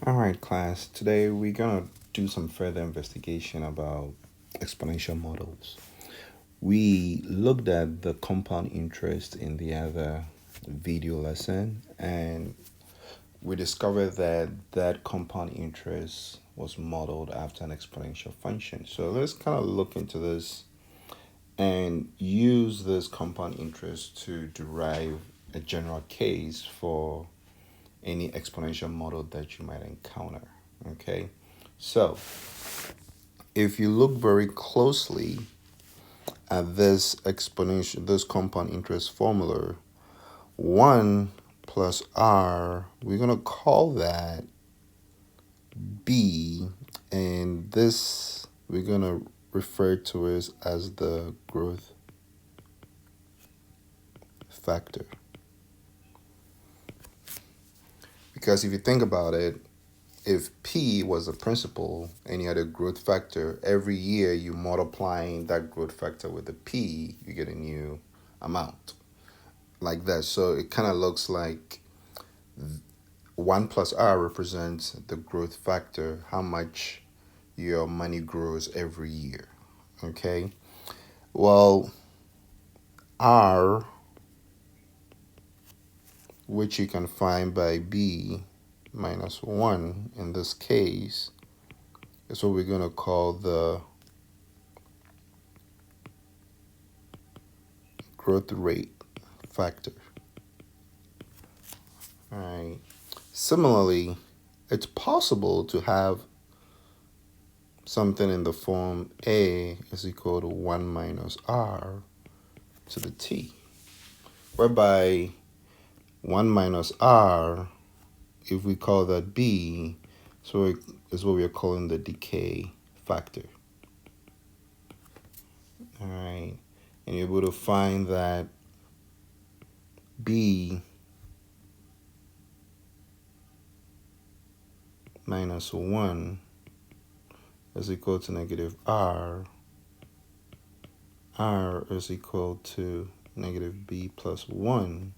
All right, class. Today we're going to do some further investigation about exponential models. We looked at the compound interest in the other video lesson, and we discovered that that compound interest was modeled after an exponential function. So let's kind of look into this and use this compound interest to derive a general case for any exponential model that you might encounter. Okay, so if you look very closely at this compound interest formula, 1 plus r, we're going to call that b, and this we're going to refer to it as the growth factor. Because if you think about it, if P was a principal and you had a growth factor, every year you multiplying that growth factor with the P, you get a new amount like that. So it kind of looks like 1 plus R represents the growth factor, how much your money grows every year. Okay. Well, R, which you can find by B minus 1 in this case, is what we're going to call the growth rate factor. All right. Similarly, it's possible to have something in the form A is equal to 1 minus R to the T, whereby 1 minus R, if we call that B, so is what we are calling the decay factor. All right. And you're able to find that B minus 1 is equal to negative R. R is equal to negative B plus 1.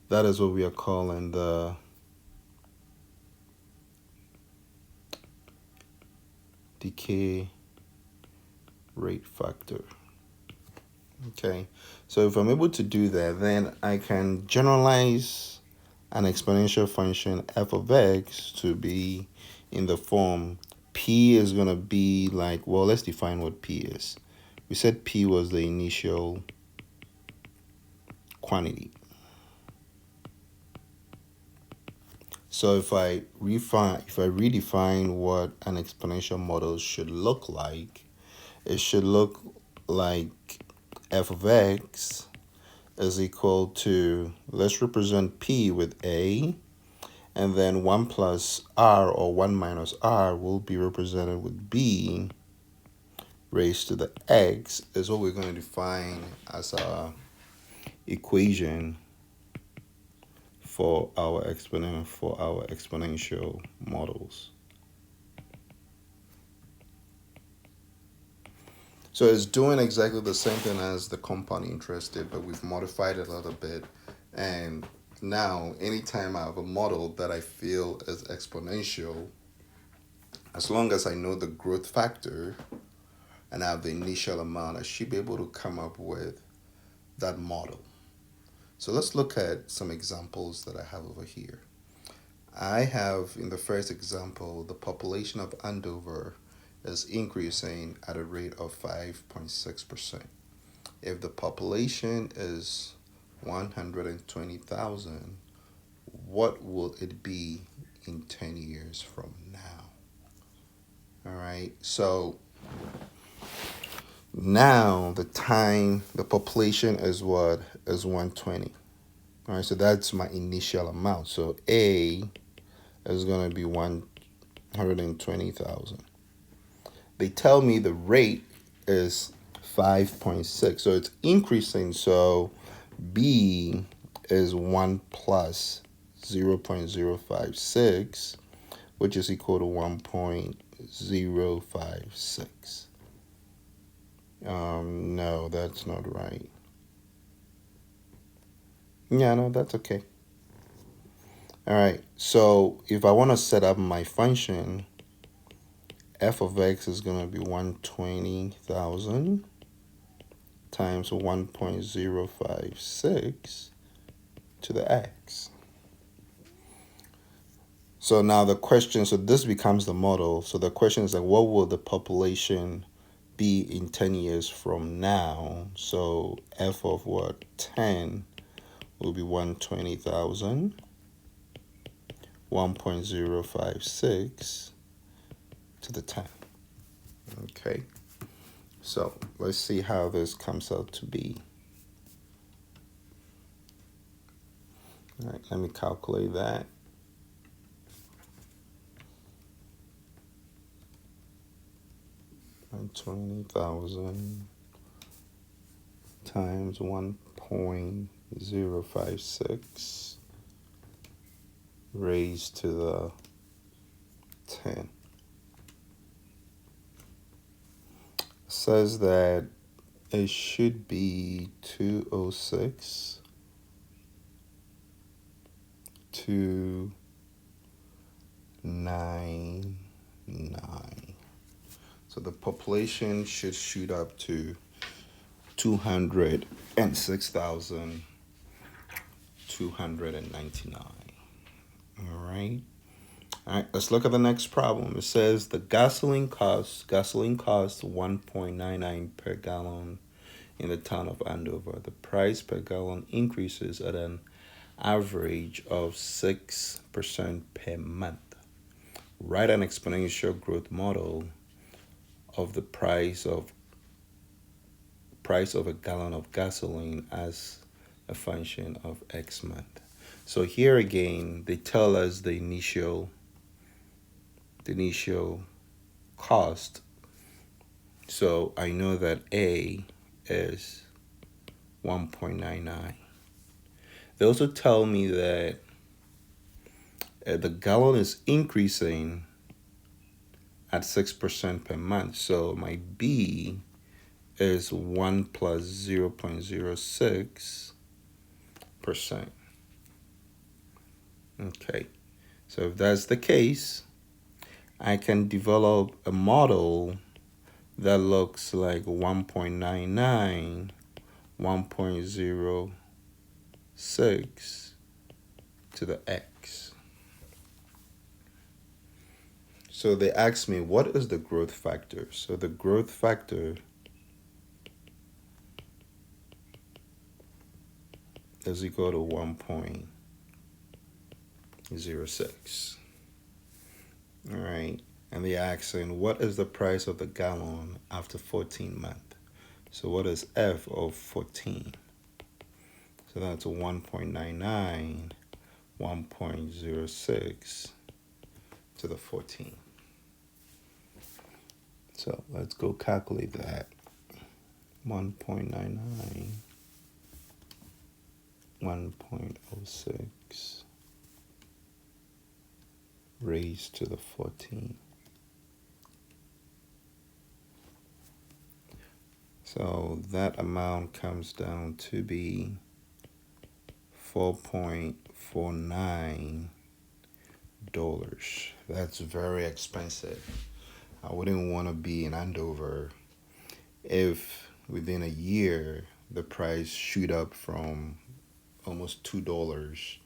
That is what we are calling the decay rate factor. Okay, so if I'm able to do that, then I can generalize an exponential function f of x to be in the form p is going to be like, well, let's define what p is. We said p was the initial quantity. So if I redefine what an exponential model should look like, it should look like f of x is equal to, let's represent p with a, and then 1 plus r or 1 minus r will be represented with b raised to the x is what we're going to define as our equation for our exponential models. So it's doing exactly the same thing as the compound interest did, but we've modified it a little bit. And now, anytime I have a model that I feel is exponential, as long as I know the growth factor and I have the initial amount, I should be able to come up with that model. So let's look at some examples that I have over here. I have, in the first example, the population of Andover is increasing at a rate of 5.6%. If the population is 120,000, what will it be in 10 years from now? All right, so now the population is what? Is 120. All right, so that's my initial amount. So A is going to be 120,000. They tell me the rate is 5.6. So it's increasing. So B is 1 plus 0.056, which is equal to 1.056. No, that's not right. Yeah, no, that's okay. All right, so if I want to set up my function, f of x is going to be 120,000 times 1.056 to the x. So now the question, so this becomes the model. So the question is like, what will the population be in 10 years from now? So f of what? 10 will be 120,000, 1.056 to the 10. Okay, so let's see how this comes out to be. All right, let me calculate that. 120,000 times 1.056 raised to the 10. Says that it should be 206 299. So the population should shoot up to 206,299. All right. All right, let's look at the next problem. It says the gasoline costs 1.99 per gallon in the town of Andover. The price per gallon increases at an average of 6% per month. Write an exponential growth model of the price of a gallon of gasoline as a function of X month. So here again, they tell us the initial cost. So I know that A is 1.99. They also tell me that the gallon is increasing at 6% per month. So my B is 1 plus 0.06%. Okay, so if that's the case, I can develop a model that looks like 1.99, 1.06 to the x. So they asked me, what is the growth factor? So the growth factor is equal to 1.06. All right. And they're asking, what is the price of the gallon after 14 months? So what is F of 14? So that's 1.99, 1.06 to the 14. So let's go calculate that. 1.99, 1.06 raised to the 14. So that amount comes down to be $4.49. That's very expensive. I wouldn't want to be in Andover if within a year the price shoot up from almost $2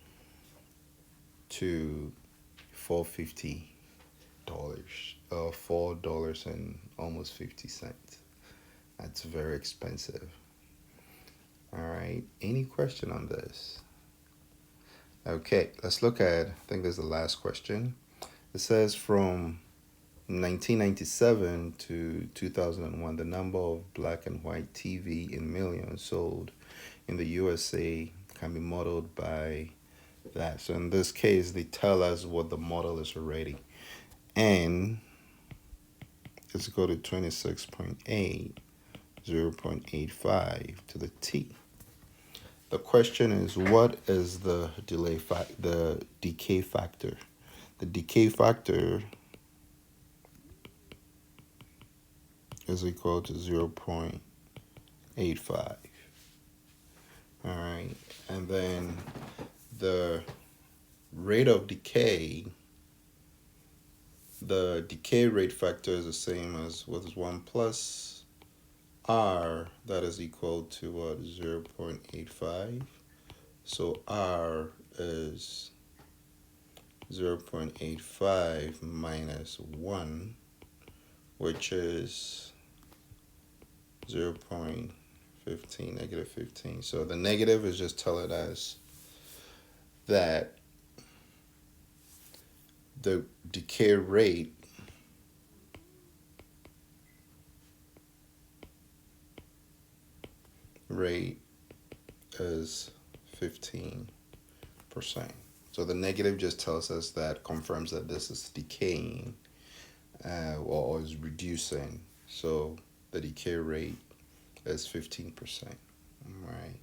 to $4.50, $4 and almost 50 cents. That's very expensive. All right, any question on this? Okay, let's look at, I think this is the last question. It says from 1997 to 2001, the number of black and white TV in millions sold in the USA can be modeled by that. So in this case, they tell us what the model is already. N is equal to 26.8, 0.85 to the T. The question is, what is the the decay factor? The decay factor is equal to 0.85. All right, and then the rate of decay, the decay rate factor is the same as what is 1 plus r, that is equal to what, 0.85. So r is 0.85 minus 1, which is 0.15, negative 15. So the negative is just telling us that the decay rate is 15%. So the negative just tells us that, confirms that this is decaying, or is reducing. So the decay rate is 15%. All right.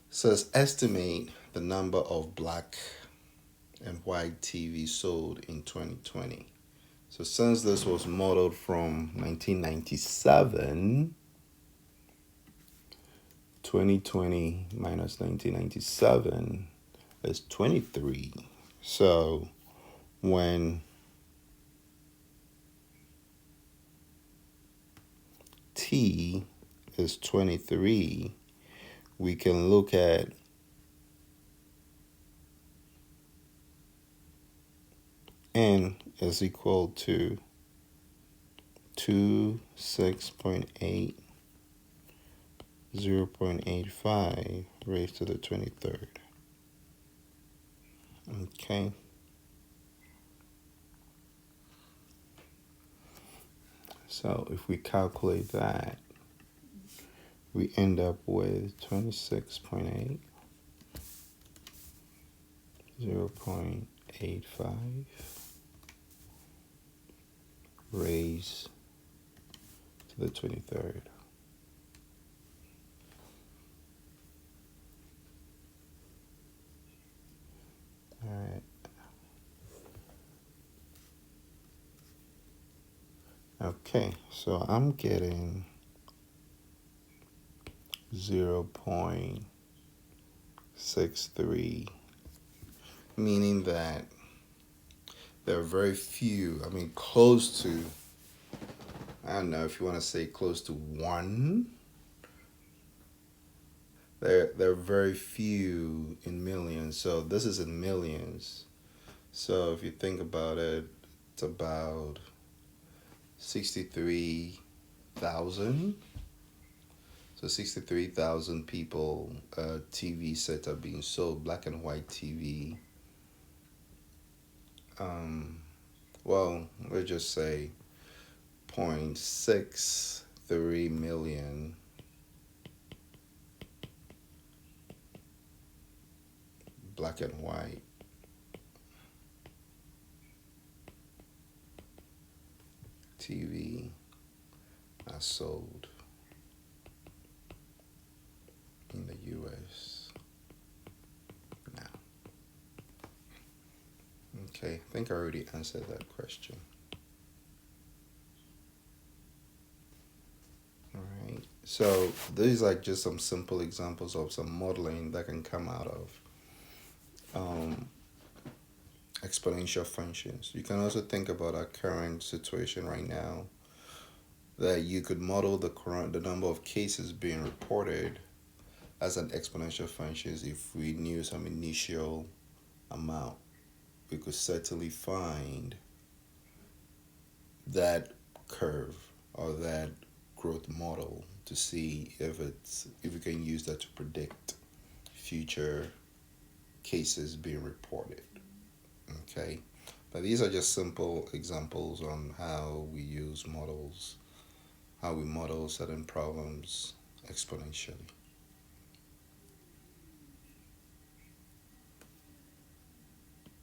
So let's estimate the number of black and white TV sold in 2020. So since this was modeled from 1997, 2020 minus 1997 is 23. So when T is 23, we can look at N is equal to 6.8, 0.85 raised to the 23rd. Okay. So if we calculate that, we end up with 26.8, 0.85 raised to the 23rd. All right. Okay, so I'm getting 0.63, meaning that there are very few, close to, I don't know if you want to say close to 1. There are very few in millions. So this is in millions. So if you think about it, it's about 63,000. So 63,000 people, TV sets are being sold, black and white TV. Well, let's just say 0.63 million black and white TV are sold in the US now. Okay, I think I already answered that question. All right, so these are just some simple examples of some modeling that can come out of exponential functions. You can also think about our current situation right now, that you could model the number of cases being reported as an exponential function. If we knew some initial amount, we could certainly find that curve or that growth model to see if we can use that to predict future cases being reported. Okay, but these are just simple examples on how we use models, how we model certain problems exponentially.